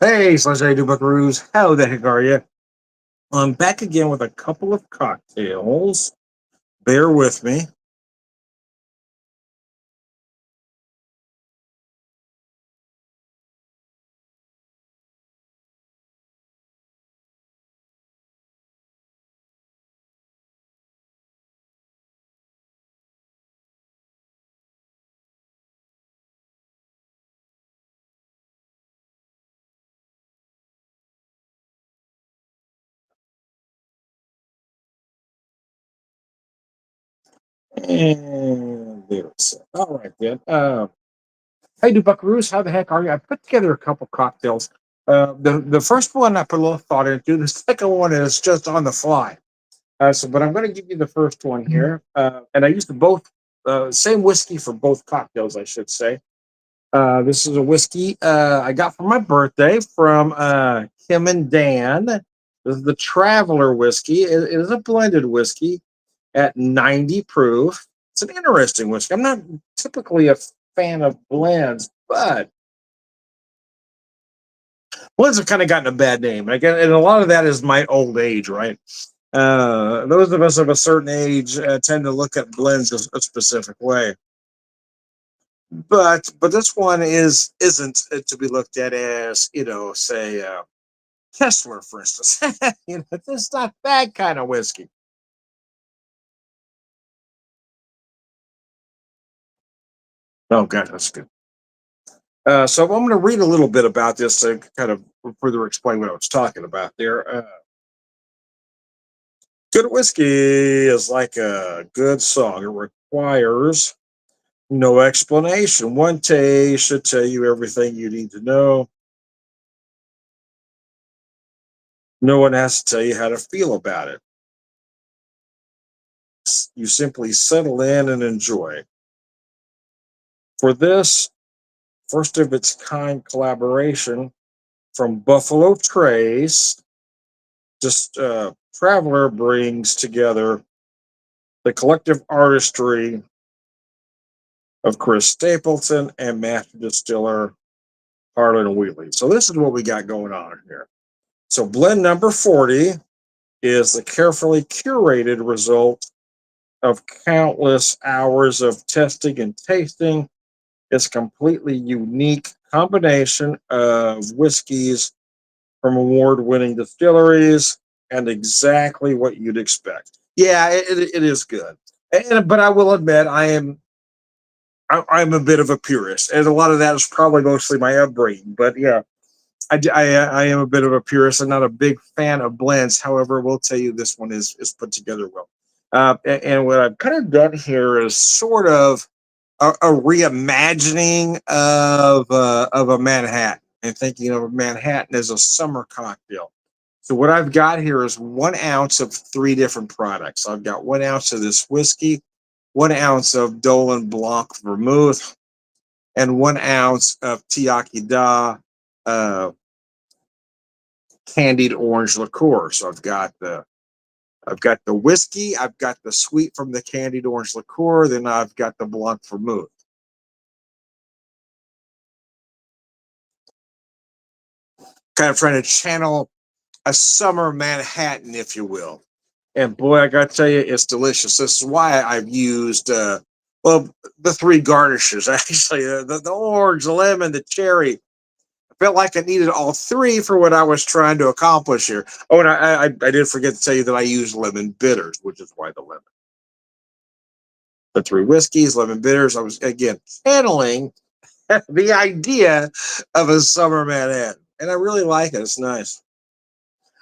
Hey, Slash, I do Buckaroos. How the heck are you? I'm back again with a couple of cocktails. Bear with me. And there's all right then. Hey, do Buckaroos. How the heck are you? I put together a couple cocktails. The first one I put a little thought into. The second one is just on the fly. But I'm going to give you the first one here. And I used both same whiskey for both cocktails, I should say. This is a whiskey I got for my birthday from Kim and Dan. This is the Traveler whiskey. It is a blended whiskey at 90 proof. It's an interesting whiskey. I'm not typically a fan of blends, but blends have kind of gotten a bad name. And a lot of that is my old age, right? Those of us of a certain age tend to look at blends a specific way. But this one isn't to be looked at as say Kessler, for instance. It's not that kind of whiskey. Oh, God, that's good. So I'm going to read a little bit about this to kind of further explain what I was talking about there. Good whiskey is like a good song. It requires no explanation. One taste should tell you everything you need to know. No one has to tell you how to feel about it. You simply settle in and enjoy. For this first of its kind collaboration from Buffalo Trace, just Traveler brings together the collective artistry of Chris Stapleton and master distiller Harlan Wheatley. So this is what we got going on here. So blend number 40 is the carefully curated result of countless hours of testing and tasting. It's a completely unique combination of whiskeys from award-winning distilleries and exactly what you'd expect. Yeah, it is good. But I will admit, I'm a bit of a purist, and a lot of that is probably mostly my upbringing. But yeah, I am a bit of a purist and not a big fan of blends. However, we'll tell you this one is put together well. And what I've kind of done here is sort of a reimagining of a Manhattan and thinking of a Manhattan as a summer cocktail. So what I've got here is 1 ounce of three different products. I've got 1 ounce of this whiskey, 1 ounce of Dolan Blanc vermouth, and 1 ounce of Tiaki Da uh, candied orange liqueur. So I've got the whiskey, I've got the sweet from the candied orange liqueur, then I've got the Blanc vermouth. Kind of trying to channel a summer Manhattan, if you will. And boy, I got to tell you, it's delicious. This is why I've used well the three garnishes actually the orange, the lemon, the cherry. I felt like I needed all three for what I was trying to accomplish here. Oh, and I did forget to tell you that I used lemon bitters, which is why the lemon. The three whiskeys, lemon bitters. I was again channeling the idea of a summer Manhattan, and I really like it. It's nice.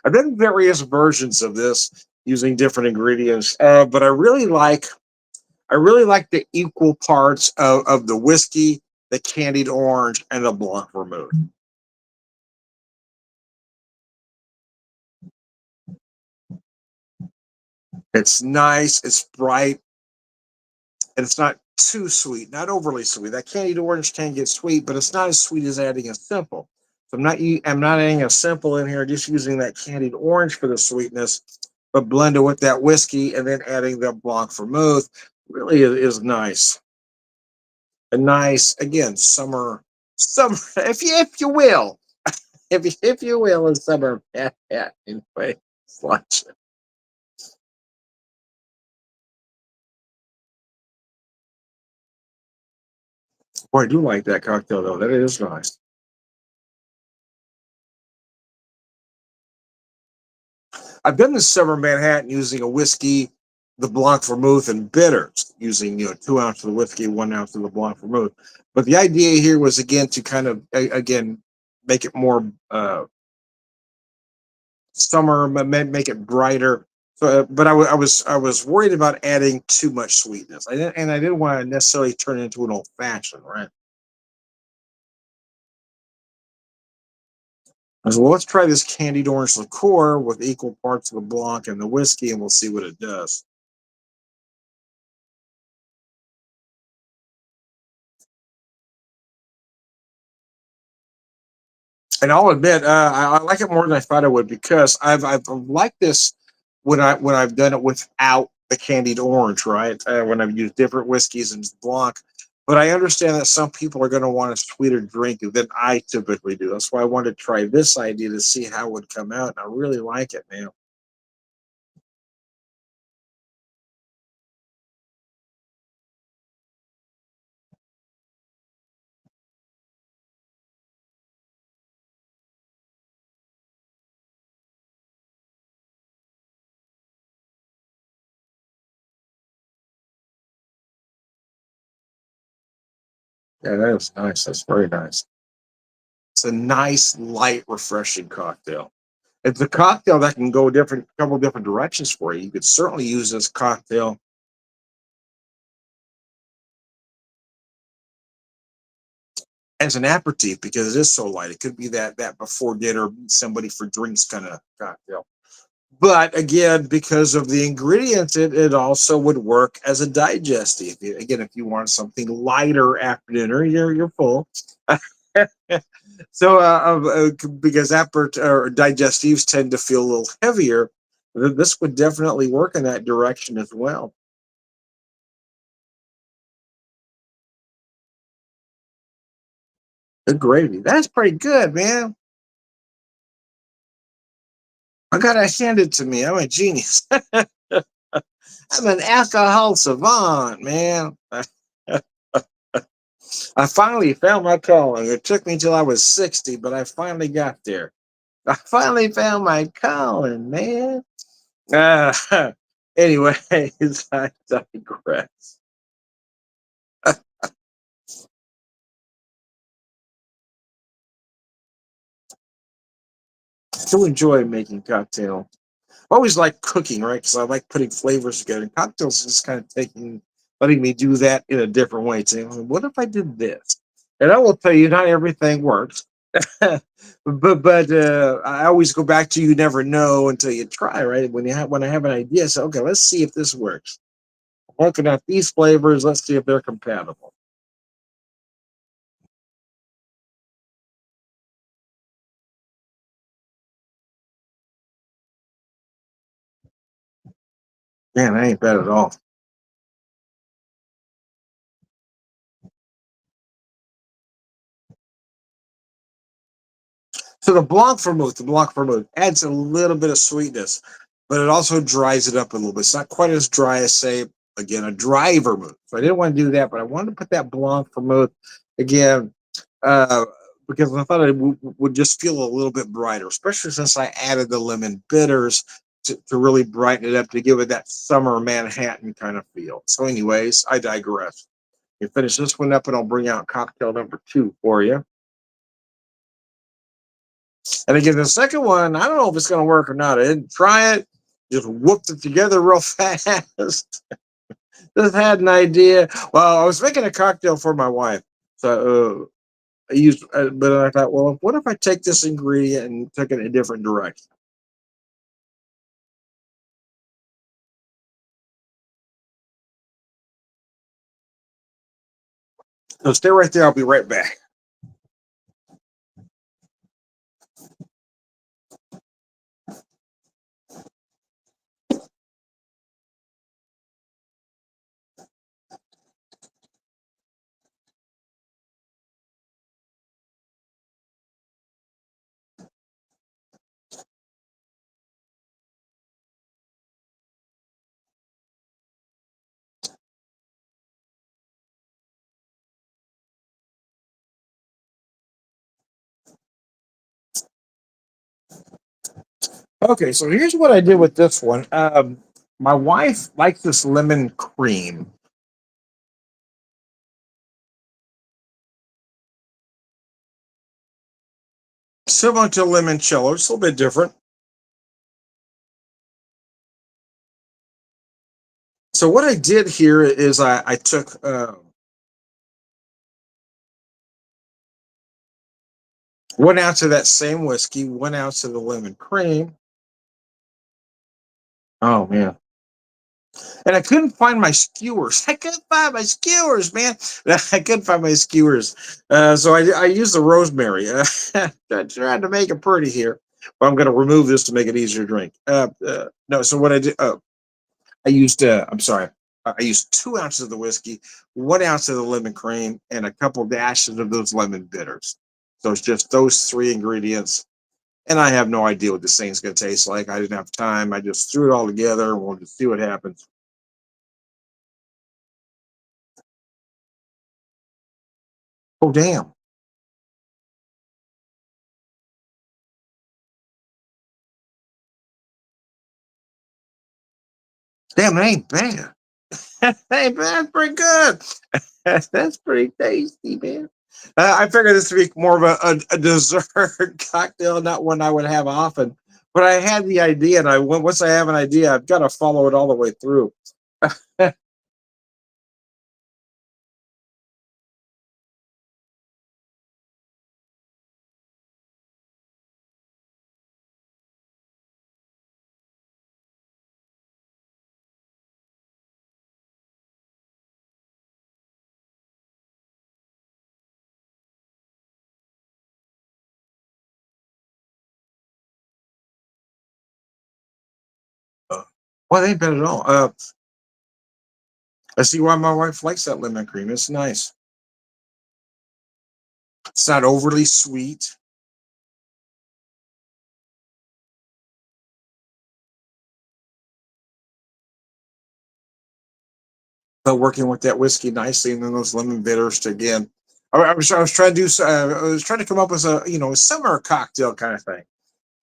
I've done various versions of this using different ingredients, but I really like the equal parts of the whiskey, the candied orange, and the Blanc vermouth. It's nice, it's bright, and it's not too sweet, not overly sweet. That candied orange can get sweet, but it's not as sweet as adding a simple. So I'm not adding a simple in here, just using that candied orange for the sweetness, but blended with that whiskey and then adding the Blanc vermouth really is nice. A nice again summer, if you will. if you will, a summer Manhattan anyway. Lunch. Boy, I do like that cocktail though. That is nice. I've done the summer Manhattan using a whiskey, the Blanc Vermouth, and bitters, using 2 ounces of the whiskey, 1 ounce of the Blanc Vermouth. But the idea here was again to kind of again make it more summer, make it brighter. So, but I was worried about adding too much sweetness. I didn't want to necessarily turn it into an old fashioned, right? I said, well, let's try this candied orange liqueur with equal parts of the Blanc and the whiskey, and we'll see what it does. And I'll admit, I like it more than I thought I would because I've liked this when I've done it without the candied orange, right? When I've used different whiskeys and Blanc. But I understand that some people are going to want a sweeter drink than I typically do. That's why I wanted to try this idea to see how it would come out. And I really like it, man. Yeah, that is nice. That's very nice. It's a nice, light, refreshing cocktail. It's a cocktail that can go different, couple different directions for you. You could certainly use this cocktail as an aperitif because it is so light. It could be that before dinner, meet somebody for drinks kind of cocktail. But again, because of the ingredients, it also would work as a digestive. Again, if you want something lighter after dinner, you're full. So, because or digestives tend to feel a little heavier, this would definitely work in that direction as well. The gravy, that's pretty good, man. I gotta hand it to me. I'm a genius. I'm an alcohol savant, man. I finally found my calling. It took me till I was 60, but I finally got there. I finally found my calling, man. Uh, anyways, I digress. I still enjoy making cocktails. I always like cooking, right? Because I like putting flavors together. And cocktails is just kind of letting me do that in a different way. Saying, "Well, what if I did this?" And I will tell you, not everything works. But I always go back to you never know until you try, right? When I have an idea, so okay, let's see if this works. Looking at these flavors, let's see if they're compatible. Man, that ain't bad at all. So the Blanc vermouth adds a little bit of sweetness, but it also dries it up a little bit. It's not quite as dry as, say, again, a dry vermouth. So I didn't want to do that, but I wanted to put that Blanc vermouth again uh, because I thought would just feel a little bit brighter, especially since I added the lemon bitters to really brighten it up to give it that summer Manhattan kind of feel. So, anyways, I digress. You finish this one up, and I'll bring out cocktail number two for you. And again, the second one, I don't know if it's going to work or not. I didn't try it, just whooped it together real fast. Just had an idea. Well, I was making a cocktail for my wife. So I used, but I thought, well, what if I take this ingredient and took it in a different direction? So stay right there. I'll be right back. Okay, so here's what I did with this one. My wife likes this lemon cream, similar to limoncello, just a little bit different. So what I did here is I took 1 ounce of that same whiskey, 1 ounce of the lemon cream. Oh man. And I couldn't find my skewers. I couldn't find my skewers, man. I couldn't find my skewers. So I used the rosemary. I tried to make it pretty here, but I'm going to remove this to make it easier to drink. No, so what I did, I used, I'm sorry, I used 2 ounces of the whiskey, 1 ounce of the lemon cream, and a couple dashes of those lemon bitters. So it's just those three ingredients. And I have no idea what this thing's going to taste like. I didn't have time. I just threw it all together and we'll just see what happens. Oh, damn. Damn, that ain't bad. Hey, man, that's pretty good. That's pretty tasty, man. I figured this would be more of a dessert cocktail, not one I would have often. But I had the idea, and once I have an idea, I've got to follow it all the way through. Well, it ain't bad at all. I see why my wife likes that lemon cream. It's nice. It's not overly sweet. But working with that whiskey nicely, and then those lemon bitters to again. I was trying to do. I was trying to come up with a summer cocktail kind of thing.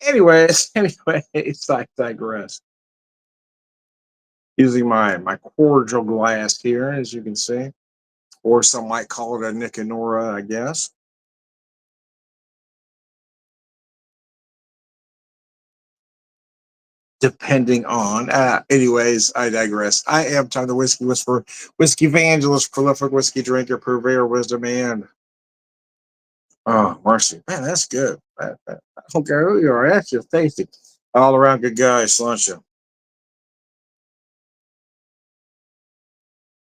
Anyways, anyways, I digress. Using my cordial glass here, as you can see, or some might call it a Nicanora, I guess, depending on. Anyways, I digress. I am Tom the Whiskey Whisperer, Whiskey Evangelist, prolific whiskey drinker, purveyor, of wisdom, and oh, mercy, man, that's good. I don't care who you are, that's just tasty. All around good guy, lunch.